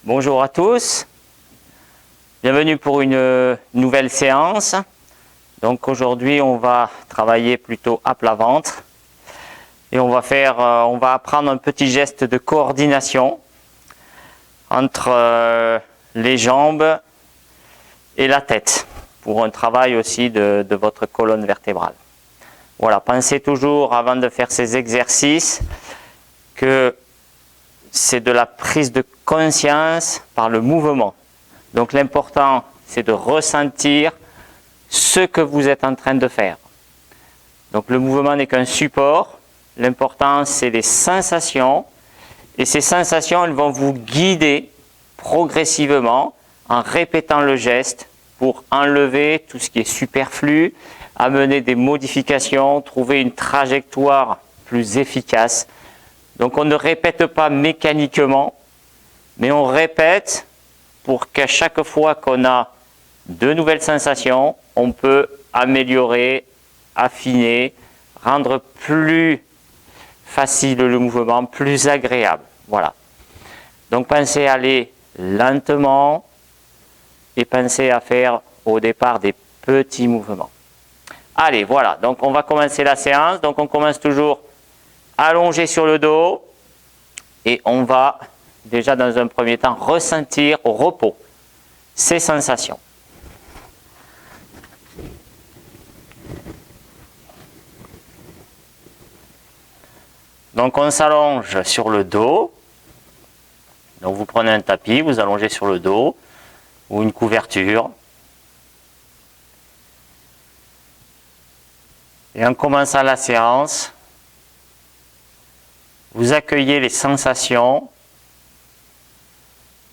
Bonjour à tous, bienvenue pour une nouvelle séance. Donc aujourd'hui on va travailler plutôt à plat ventre et on va apprendre un petit geste de coordination entre les jambes et la tête pour un travail aussi de votre colonne vertébrale. Voilà, pensez toujours avant de faire ces exercices que c'est de la prise de conscience par le mouvement. Donc l'important, c'est de ressentir ce que vous êtes en train de faire. Donc le mouvement n'est qu'un support. L'important, c'est les sensations. Et ces sensations, elles vont vous guider progressivement en répétant le geste pour enlever tout ce qui est superflu, amener des modifications, trouver une trajectoire plus efficace. Donc on ne répète pas mécaniquement, mais on répète pour qu'à chaque fois qu'on a de nouvelles sensations, on peut améliorer, affiner, rendre plus facile le mouvement, plus agréable. Voilà. Donc pensez à aller lentement et pensez à faire au départ des petits mouvements. Allez, voilà. Donc on va commencer la séance. Donc on commence toujours allongé sur le dos et on va déjà dans un premier temps ressentir au repos ces sensations. Donc on s'allonge sur le dos. Donc vous prenez un tapis, vous allongez sur le dos ou une couverture. Et en commençant la séance, vous accueillez les sensations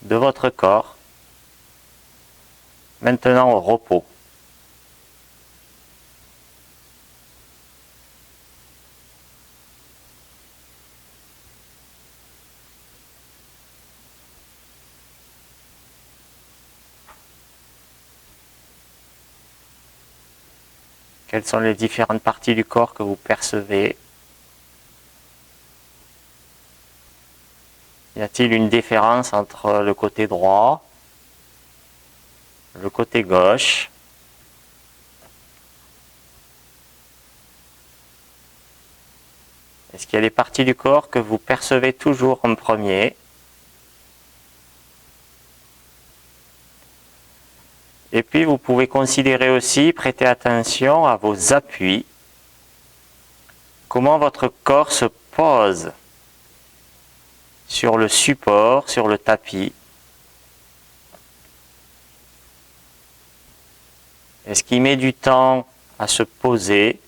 de votre corps, maintenant au repos. Quelles sont les différentes parties du corps que vous percevez? Y a-t-il une différence entre le côté droit, le côté gauche? Est-ce qu'il y a des parties du corps que vous percevez toujours en premier? Et puis vous pouvez considérer aussi, prêter attention à vos appuis. Comment votre corps se pose sur le support, sur le tapis. Est-ce qu'il met du temps à se poser?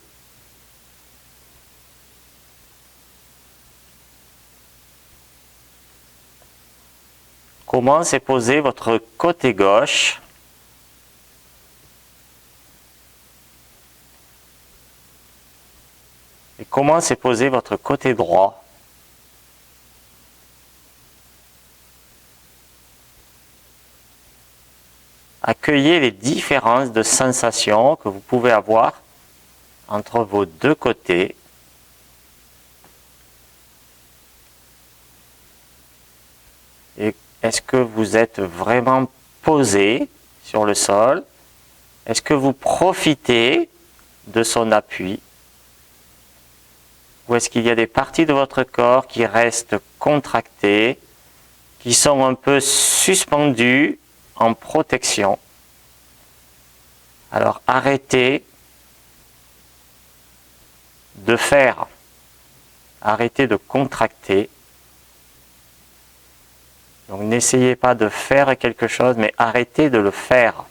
Comment s'est posé votre côté gauche? Et comment s'est posé votre côté droit? Accueillez les différences de sensations que vous pouvez avoir entre vos deux côtés. Et est-ce que vous êtes vraiment posé sur le sol? Est-ce que vous profitez de son appui? Ou est-ce qu'il y a des parties de votre corps qui restent contractées, qui sont un peu suspendues en protection? Alors arrêtez de faire, arrêtez de contracter. Donc n'essayez pas de faire quelque chose, mais arrêtez de le faire.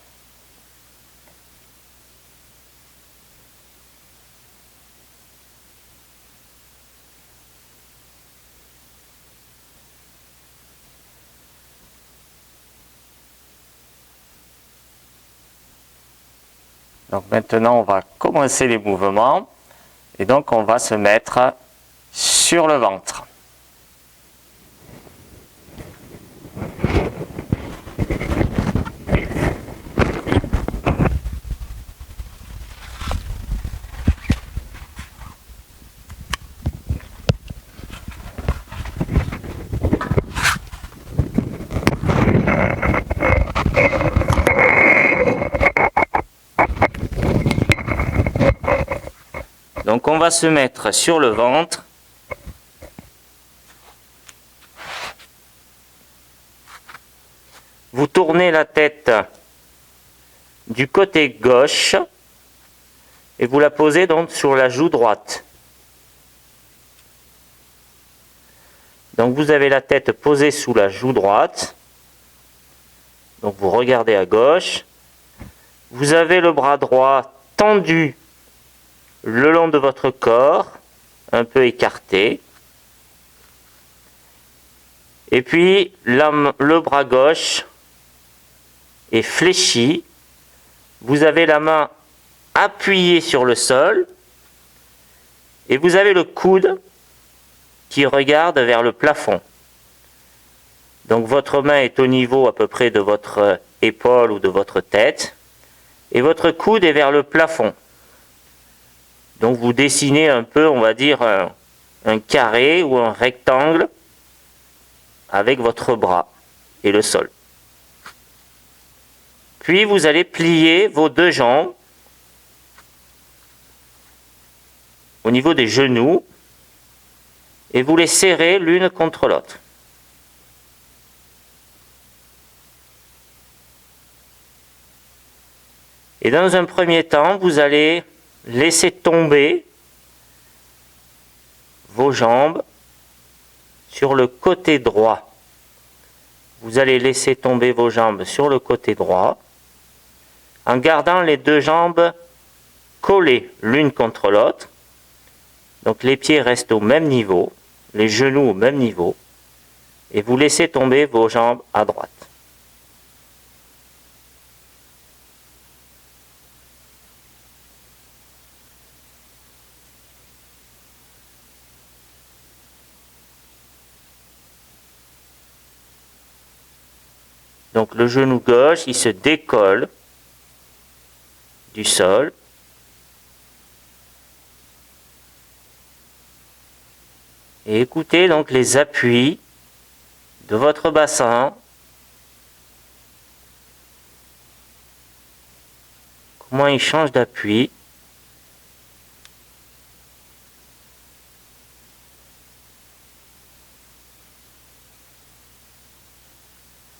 Donc maintenant, on va commencer les mouvements et donc on va se mettre sur le ventre. Donc on va se mettre sur le ventre. Vous tournez la tête du côté gauche et vous la posez donc sur la joue droite. Donc vous avez la tête posée sous la joue droite. Donc vous regardez à gauche. Vous avez le bras droit tendu le long de votre corps, un peu écarté. Et puis le bras gauche est fléchi. Vous avez la main appuyée sur le sol. Et vous avez le coude qui regarde vers le plafond. Donc votre main est au niveau à peu près de votre épaule ou de votre tête. Et votre coude est vers le plafond. Donc vous dessinez un peu, on va dire, un carré ou un rectangle avec votre bras et le sol. Puis vous allez plier vos deux jambes au niveau des genoux et vous les serrez l'une contre l'autre. Et dans un premier temps, vous allez laisser tomber vos jambes sur le côté droit. Vous allez laisser tomber vos jambes sur le côté droit en gardant les deux jambes collées l'une contre l'autre. Donc les pieds restent au même niveau, les genoux au même niveau, et vous laissez tomber vos jambes à droite. Donc le genou gauche, il se décolle du sol. Et écoutez donc les appuis de votre bassin. Comment il change d'appui.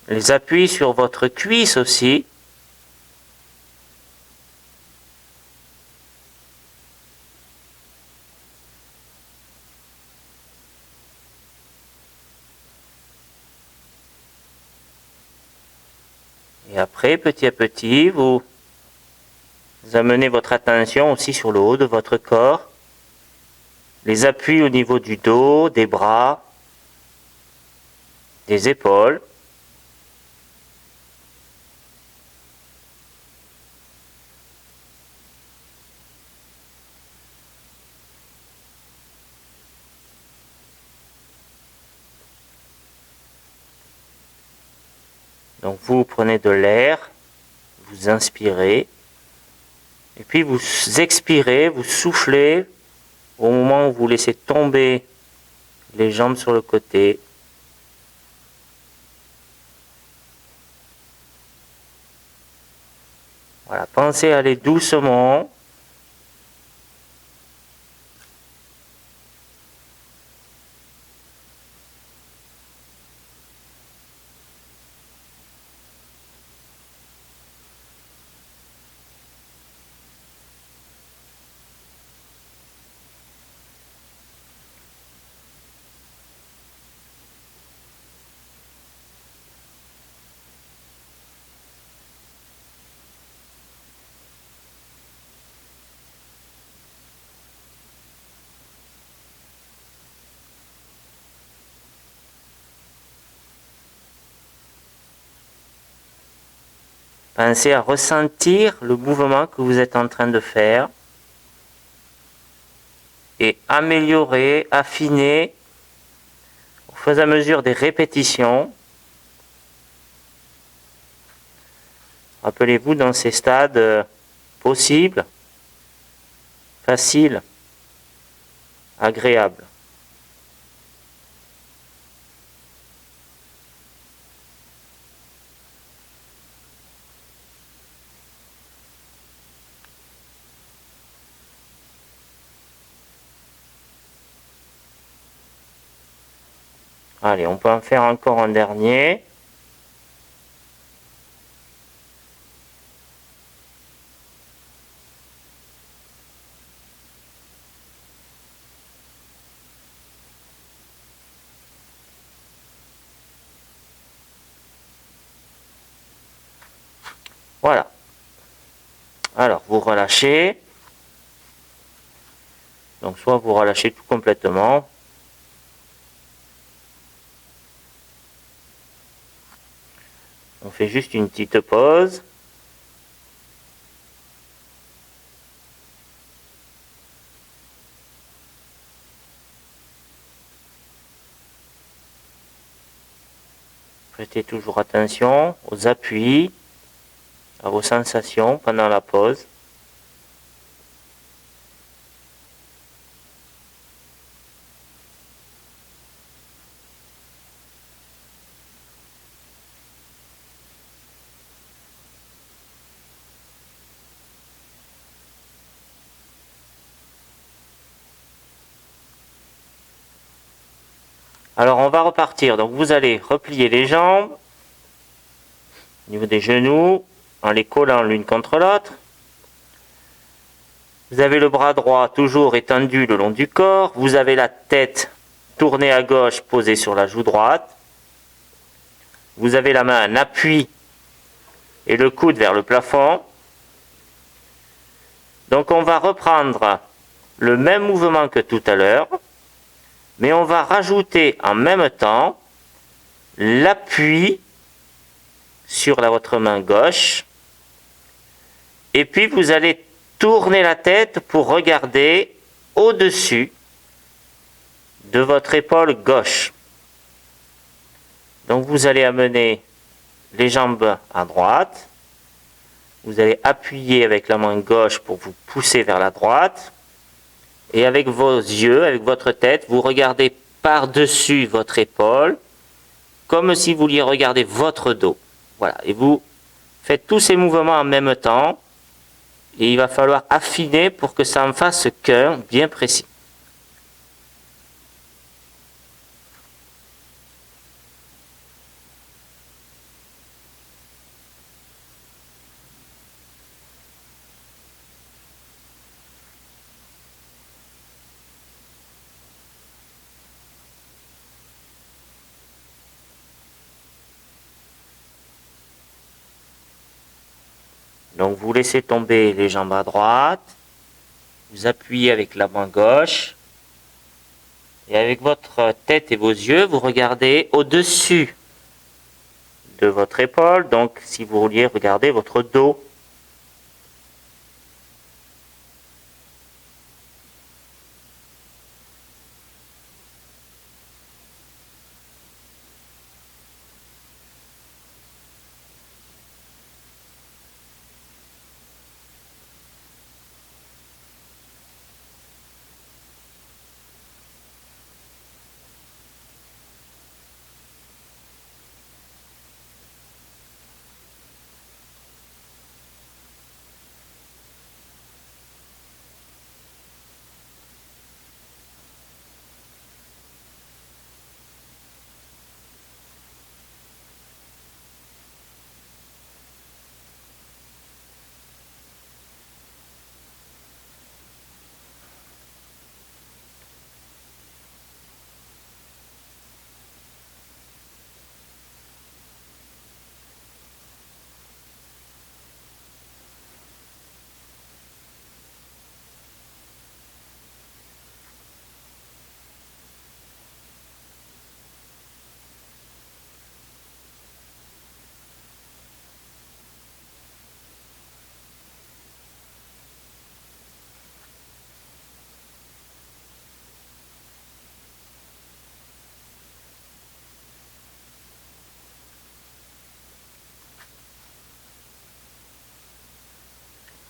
Les appuis sur votre cuisse aussi. Et après, petit à petit, vous amenez votre attention aussi sur le haut de votre corps. Les appuis au niveau du dos, des bras, des épaules. Donc vous prenez de l'air, vous inspirez, et puis vous expirez, vous soufflez au moment où vous laissez tomber les jambes sur le côté. Voilà, pensez à aller doucement. Pensez à ressentir le mouvement que vous êtes en train de faire et améliorer, affiner au fur et à mesure des répétitions. Rappelez-vous dans ces stades possibles, faciles, agréables. Allez, on peut en faire encore un dernier. Voilà. Alors, vous relâchez. Donc, soit vous relâchez tout complètement. On fait juste une petite pause. Prêtez toujours attention aux appuis, à vos sensations pendant la pause. Alors on va repartir. Donc vous allez replier les jambes au niveau des genoux en les collant l'une contre l'autre. Vous avez le bras droit toujours étendu le long du corps. Vous avez la tête tournée à gauche posée sur la joue droite. Vous avez la main en appui et le coude vers le plafond. Donc on va reprendre le même mouvement que tout à l'heure, mais on va rajouter en même temps l'appui sur votre main gauche. Et puis vous allez tourner la tête pour regarder au-dessus de votre épaule gauche. Donc vous allez amener les jambes à droite. Vous allez appuyer avec la main gauche pour vous pousser vers la droite. Et avec vos yeux, avec votre tête, vous regardez par-dessus votre épaule, comme si vous vouliez regarder votre dos. Voilà. Et vous faites tous ces mouvements en même temps. Et il va falloir affiner pour que ça en fasse qu'un bien précis. Donc vous laissez tomber les jambes à droite, vous appuyez avec la main gauche, et avec votre tête et vos yeux, vous regardez au-dessus de votre épaule, donc si vous vouliez regarder votre dos.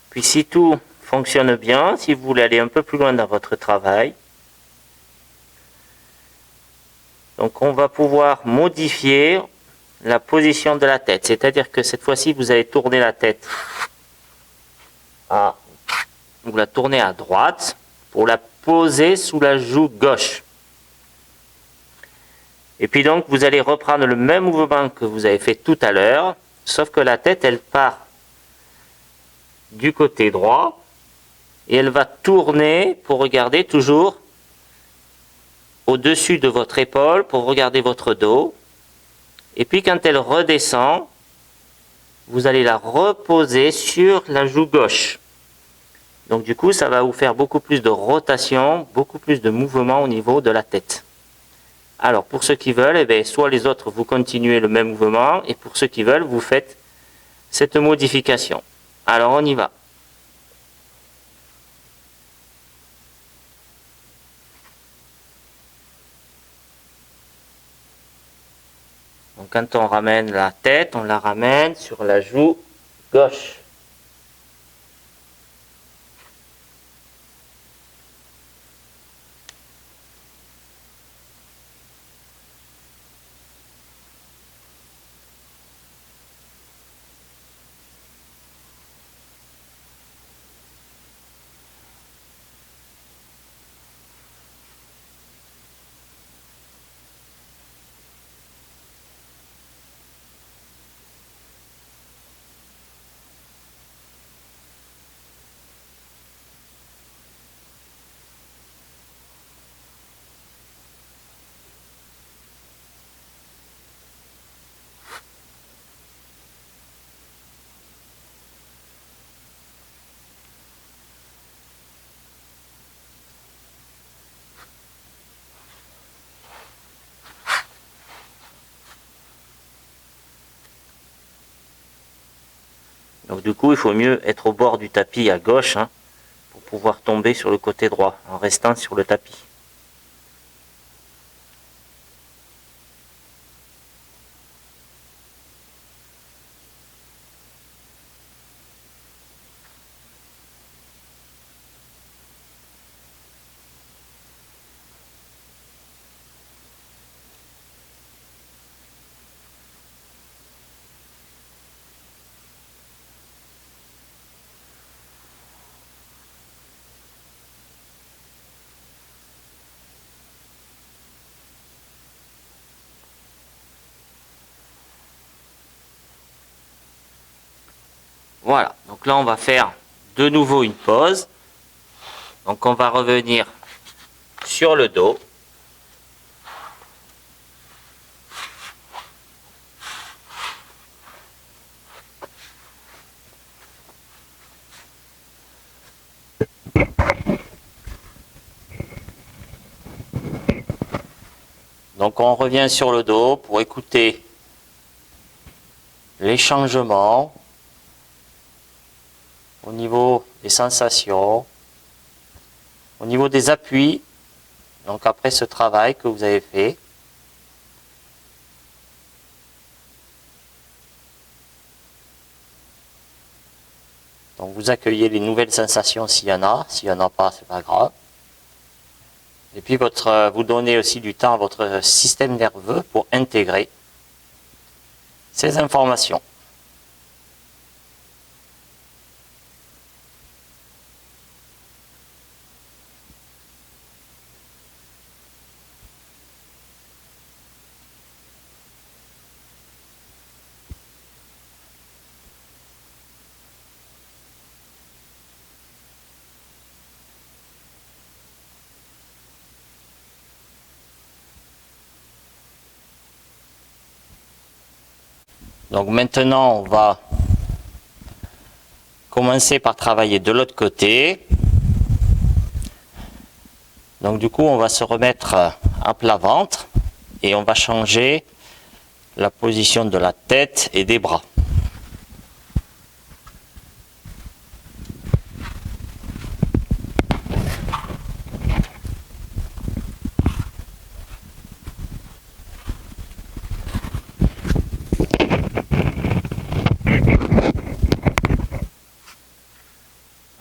Puis si tout fonctionne bien, si vous voulez aller un peu plus loin dans votre travail, donc on va pouvoir modifier la position de la tête. C'est-à-dire que cette fois-ci, vous allez tourner la tête vous la tournez à droite pour la poser sous la joue gauche. Et puis donc, vous allez reprendre le même mouvement que vous avez fait tout à l'heure, sauf que la tête, elle part du côté droit et elle va tourner pour regarder toujours au-dessus de votre épaule, pour regarder votre dos. Et puis quand elle redescend, vous allez la reposer sur la joue gauche. Donc du coup, ça va vous faire beaucoup plus de rotation, beaucoup plus de mouvement au niveau de la tête. Alors pour ceux qui veulent, eh bien, soit les autres, vous continuez le même mouvement, et pour ceux qui veulent, vous faites cette modification. Alors on y va. Donc quand on ramène la tête, on la ramène sur la joue gauche. Donc du coup, il faut mieux être au bord du tapis à gauche pour pouvoir tomber sur le côté droit en restant sur le tapis. Voilà, donc là on va faire de nouveau une pause. Donc on va revenir sur le dos. Donc on revient sur le dos pour écouter les changements au niveau des sensations, au niveau des appuis, donc après ce travail que vous avez fait. Donc vous accueillez les nouvelles sensations s'il y en a pas, c'est pas grave. Et puis vous donnez aussi du temps à votre système nerveux pour intégrer ces informations. Donc maintenant, on va commencer par travailler de l'autre côté. Donc du coup, on va se remettre à plat ventre et on va changer la position de la tête et des bras.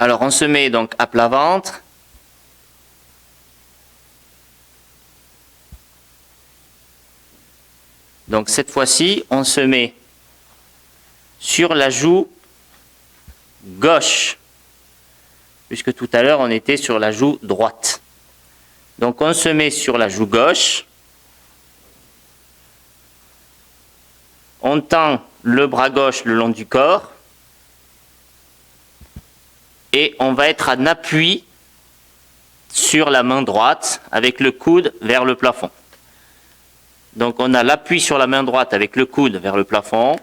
Alors on se met donc à plat ventre. Donc cette fois-ci, on se met sur la joue gauche, puisque tout à l'heure on était sur la joue droite. Donc on se met sur la joue gauche. on tend le bras gauche le long du corps et on va être en appui sur la main droite avec le coude vers le plafond. Donc on a l'appui sur la main droite avec le coude vers le plafond.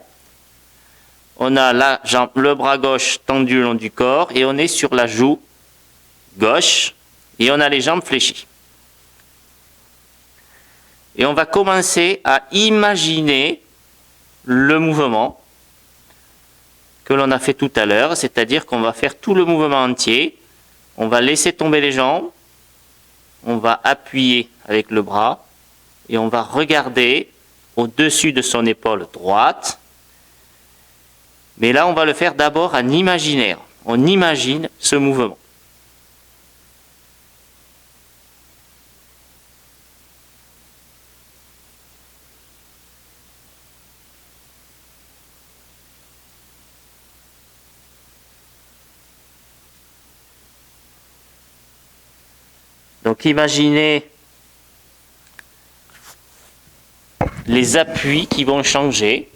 On a le bras gauche tendu le long du corps et on est sur la joue gauche et on a les jambes fléchies. Et on va commencer à imaginer le mouvement que l'on a fait tout à l'heure, c'est-à-dire qu'on va faire tout le mouvement entier. On va laisser tomber les jambes, on va appuyer avec le bras et on va regarder au-dessus de son épaule droite. Mais là, on va le faire d'abord en imaginaire. On imagine ce mouvement. Donc imaginez les appuis qui vont changer.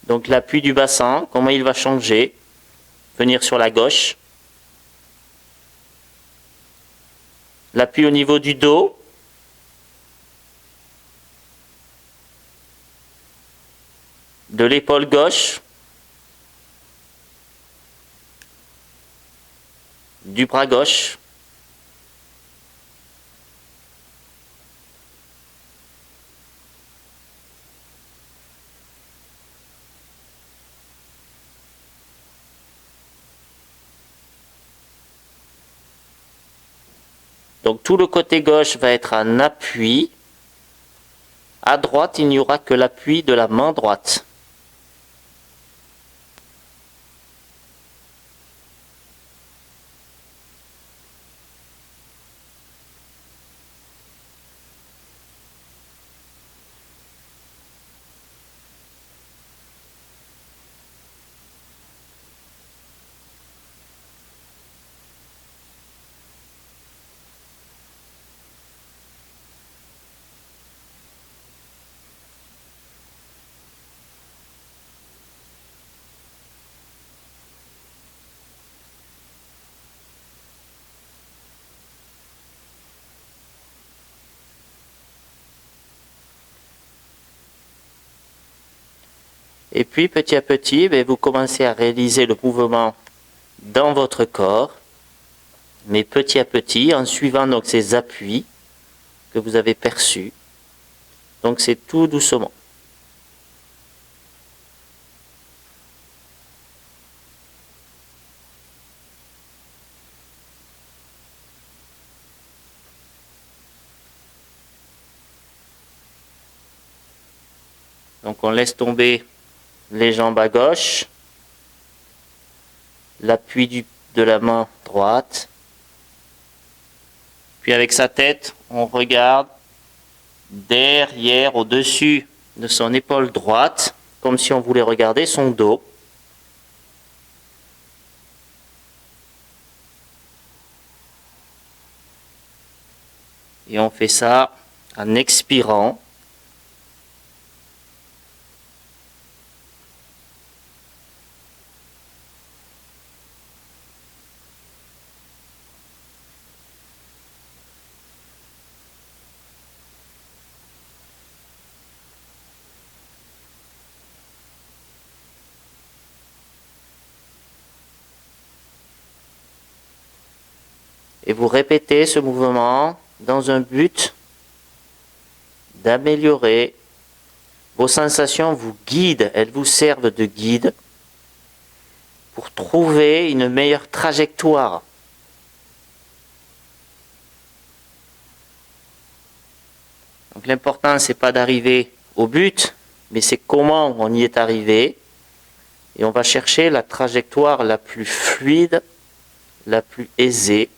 Donc l'appui du bassin, comment il va changer? Venir sur la gauche. L'appui au niveau du dos. De l'épaule gauche. Du bras gauche. Donc tout le côté gauche va être en appui. À droite, il n'y aura que l'appui de la main droite. Et puis petit à petit, vous commencez à réaliser le mouvement dans votre corps, mais petit à petit, en suivant donc ces appuis que vous avez perçus. Donc c'est tout doucement. Donc on laisse tomber les jambes à gauche, l'appui de la main droite, puis avec sa tête, on regarde derrière, au-dessus de son épaule droite, comme si on voulait regarder son dos. Et on fait ça en expirant. Et vous répétez ce mouvement dans un but d'améliorer. Vos sensations vous guident, elles vous servent de guide pour trouver une meilleure trajectoire. Donc l'important, c'est pas d'arriver au but, mais c'est comment on y est arrivé. Et on va chercher la trajectoire la plus fluide, la plus aisée.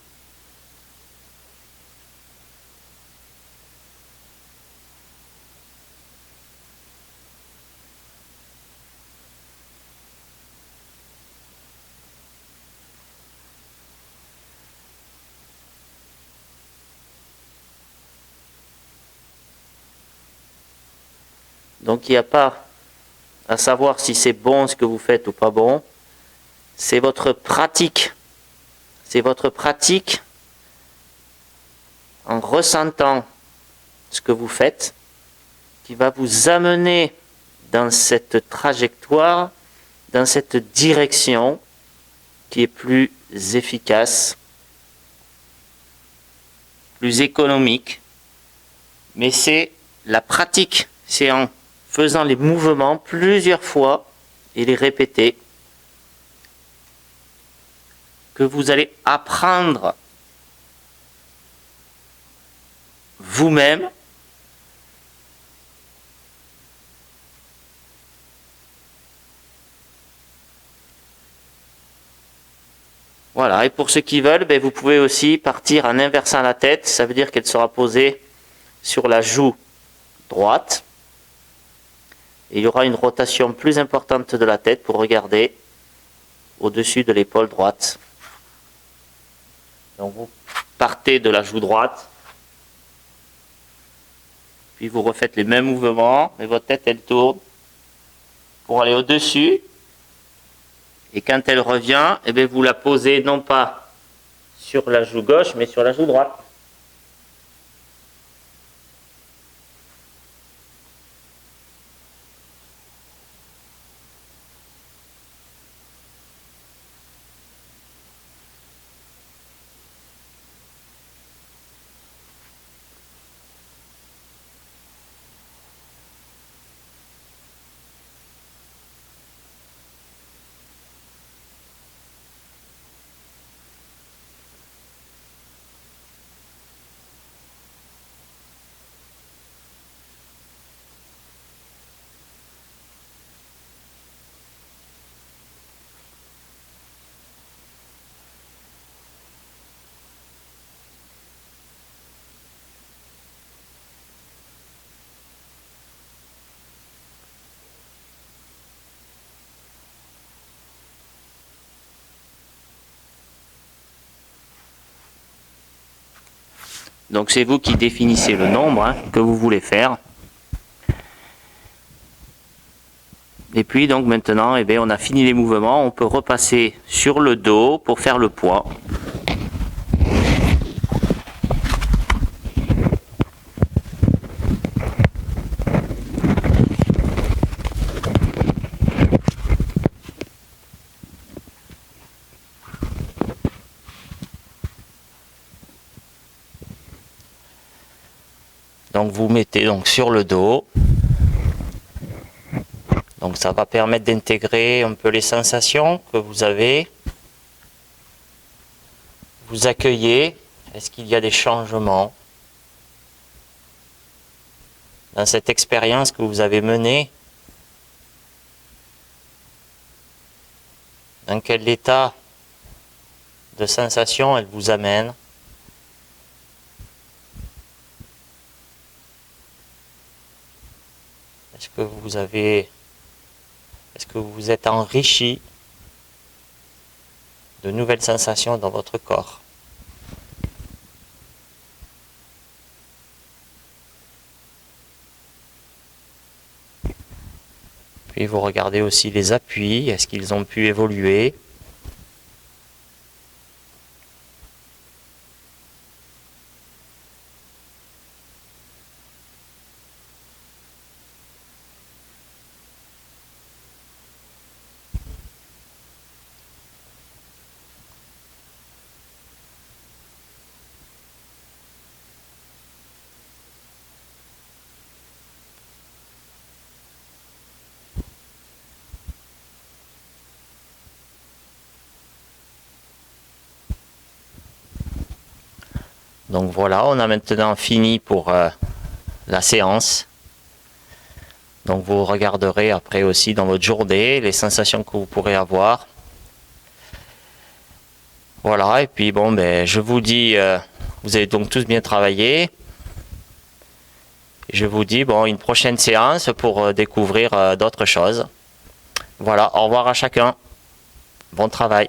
Donc il n'y a pas à savoir si c'est bon ce que vous faites ou pas bon. C'est votre pratique. C'est votre pratique en ressentant ce que vous faites qui va vous amener dans cette trajectoire, dans cette direction qui est plus efficace, plus économique. Mais c'est la pratique, c'est en faisant les mouvements plusieurs fois et les répéter que vous allez apprendre vous-même voilà, et pour ceux qui veulent, vous pouvez aussi partir en inversant la tête, ça veut dire qu'elle sera posée sur la joue droite. Et il y aura une rotation plus importante de la tête pour regarder au-dessus de l'épaule droite. Donc vous partez de la joue droite, puis vous refaites les mêmes mouvements, et votre tête elle tourne pour aller au-dessus. Et quand elle revient, vous la posez non pas sur la joue gauche, mais sur la joue droite. Donc c'est vous qui définissez le nombre que vous voulez faire. Et puis donc maintenant, on a fini les mouvements. On peut repasser sur le dos pour faire le poids. Donc vous mettez donc sur le dos. Donc ça va permettre d'intégrer un peu les sensations que vous avez. Vous accueillez. Est-ce qu'il y a des changements dans cette expérience que vous avez menée? Dans quel état de sensation elle vous amène? Est-ce que vous vous êtes enrichi de nouvelles sensations dans votre corps? Puis vous regardez aussi les appuis, est-ce qu'ils ont pu évoluer? Donc voilà, on a maintenant fini pour la séance. Donc vous regarderez après aussi dans votre journée les sensations que vous pourrez avoir. Voilà, et puis bon, je vous dis, vous avez donc tous bien travaillé. Je vous dis, une prochaine séance pour découvrir d'autres choses. Voilà, au revoir à chacun. Bon travail.